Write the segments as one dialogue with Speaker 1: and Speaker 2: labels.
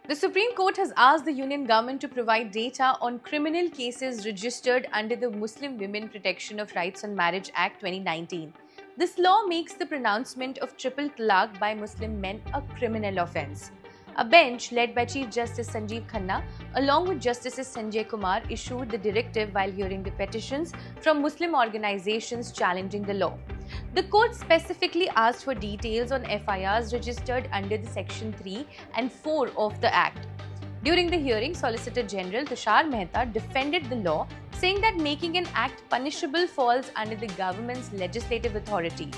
Speaker 1: The Supreme Court has asked the Union government to provide data on criminal cases registered under the Muslim Women Protection of Rights on Marriage Act 2019. This law makes the pronouncement of triple talaq by Muslim men a criminal offence. A bench led by Chief Justice Sanjeev Khanna, along with Justices Sanjay Kumar, issued the directive while hearing the petitions from Muslim organizations challenging the law. The court specifically asked for details on FIRs registered under the Section 3 and 4 of the Act. During the hearing, Solicitor General Tushar Mehta defended the law, saying that making an act punishable falls under the government's legislative authority.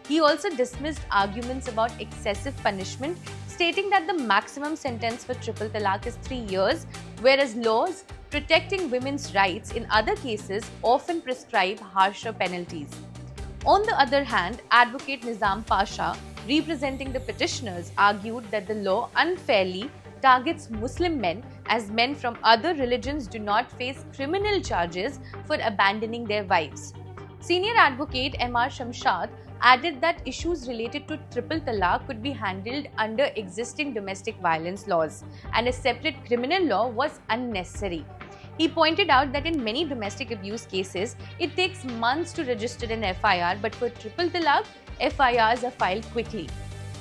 Speaker 1: He also dismissed arguments about excessive punishment, stating that the maximum sentence for triple talaq is 3 years, whereas laws protecting women's rights in other cases often prescribe harsher penalties. On the other hand, Advocate Nizam Pasha, representing the petitioners, argued that the law unfairly targets Muslim men, as men from other religions do not face criminal charges for abandoning their wives. Senior advocate M.R. Shamshad added that issues related to triple talaq could be handled under existing domestic violence laws, and a separate criminal law was unnecessary. He pointed out that in many domestic abuse cases, it takes months to register an FIR, but for triple talaq, FIRs are filed quickly.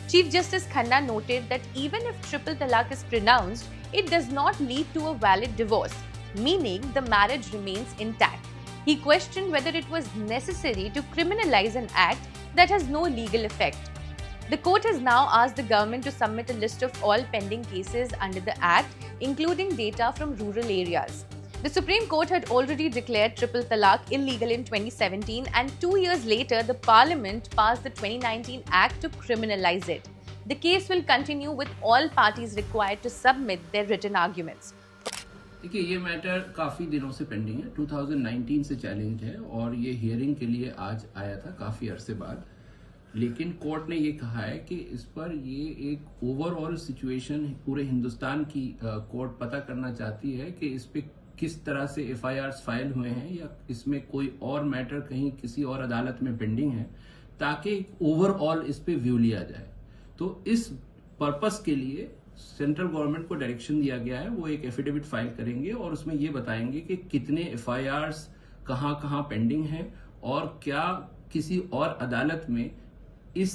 Speaker 1: Chief Justice Khanna noted that even if triple talaq is pronounced, it does not lead to a valid divorce, meaning the marriage remains intact. He questioned whether it was necessary to criminalize an act that has no legal effect. The court has now asked the government to submit a list of all pending cases under the Act, including data from rural areas. The Supreme Court had already declared triple talaq illegal in 2017, and 2 years later, the Parliament passed the 2019 Act to criminalize it. The case will continue with all parties required to submit their written arguments.
Speaker 2: देखिए, ये matter काफ़ी दिनों से pending है, 2019 से challenge है और ये हियरिंग के लिए आज आया था काफ़ी अरसे बाद। लेकिन कोर्ट ने ये कहा है कि इस पर ये एक ओवरऑल सिचुएशन पूरे हिंदुस्तान की कोर्ट पता करना चाहती है कि इस पे किस तरह से FIRs फाइल हुए हैं या इसमें कोई और मैटर कहीं किसी और अदालत में पेंडिंग है, ताकि ओवरऑल इस पे व्यू लिया जाए। तो इस पर्पस के लिए सेंट्रल गवर्नमेंट को डायरेक्शन दिया गया है, वो एक एफिडेविट फाइल करेंगे और उसमें ये बताएंगे कि कितने FIRs कहाँ पेंडिंग हैं और क्या किसी और अदालत में इस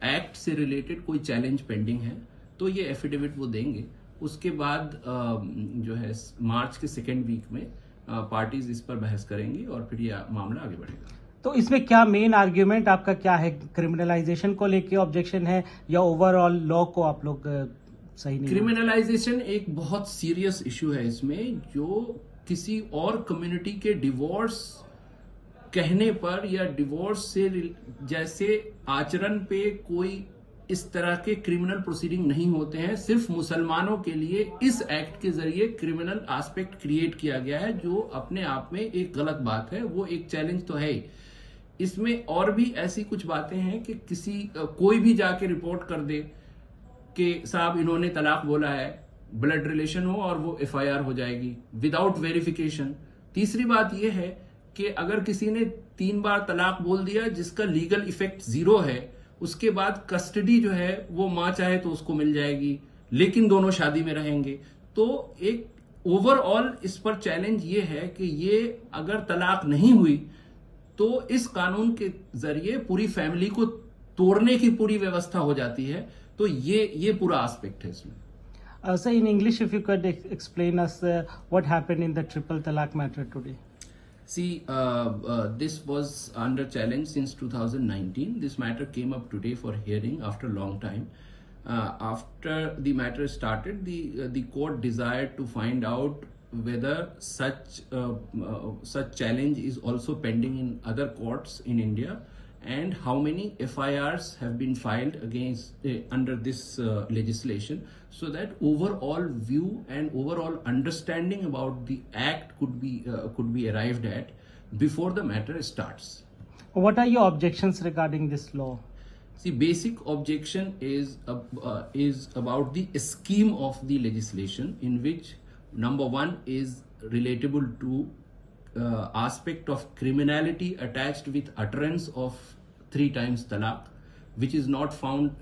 Speaker 2: एक्ट से रिलेटेड कोई चैलेंज पेंडिंग है। तो ये एफिडेविट वो देंगे। उसके बाद जो है मार्च के सेकेंड वीक में पार्टीज इस पर बहस करेंगी और फिर यह मामला आगे बढ़ेगा।
Speaker 3: तो इसमें क्या मेन आर्ग्यूमेंट आपका क्या है? क्रिमिनलाइजेशन को लेके ऑब्जेक्शन है या ओवरऑल लॉ को आप लोग सही नहीं?
Speaker 2: क्रिमिनलाइजेशन एक बहुत सीरियस इशू है इसमें, जो किसी और कम्युनिटी के डिवोर्स कहने पर या डिवोर्स से जैसे आचरण पे कोई इस तरह के क्रिमिनल प्रोसीडिंग नहीं होते हैं। सिर्फ मुसलमानों के लिए इस एक्ट के जरिए क्रिमिनल एस्पेक्ट क्रिएट किया गया है, जो अपने आप में एक गलत बात है। वो एक चैलेंज तो है। इसमें और भी ऐसी कुछ बातें हैं कि कोई भी जाके रिपोर्ट कर दे कि साहब इन्होंने तलाक बोला है, ब्लड रिलेशन हो और वो FIR हो जाएगी विदाउट वेरिफिकेशन। तीसरी बात यह है कि अगर किसी ने 3 बार तलाक बोल दिया जिसका लीगल इफेक्ट 0 है, उसके बाद कस्टडी जो है वो मां चाहे तो उसको मिल जाएगी, लेकिन दोनों शादी में रहेंगे। तो एक ओवरऑल इस पर चैलेंज ये है कि ये अगर तलाक नहीं हुई तो इस कानून के जरिए पूरी फैमिली को तोड़ने की पूरी व्यवस्था हो जाती है। तो ये पूरा एस्पेक्ट है इसमें।
Speaker 3: So in English, if you could explain us what happened in the triple talaq matter today.
Speaker 2: See, this was under challenge since 2019. This matter came up today for hearing after a long time. After the matter started, the court desired to find out whether such challenge is also pending in other courts in India, and how many FIRs have been filed against under this legislation, so that overall view and overall understanding about the act could be arrived at before the matter starts.
Speaker 3: What are your objections regarding this law?
Speaker 2: See, basic objection is about the scheme of the legislation, in which number one is relatable to aspect of criminality attached with utterance of 3 times talaq, which is not found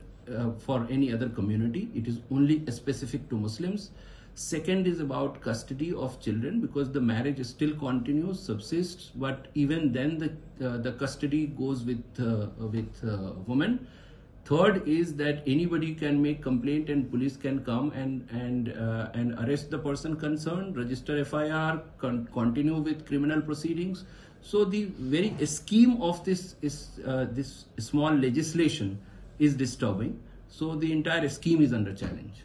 Speaker 2: for any other community. It is only specific to Muslims. Second is about custody of children, because the marriage still continues, subsists, but even then the custody goes with women. Third is that anybody can make complaint and police can come and arrest the person concerned, register FIR, continue with criminal proceedings. So the very scheme of this small legislation is disturbing. So the entire scheme is under challenge.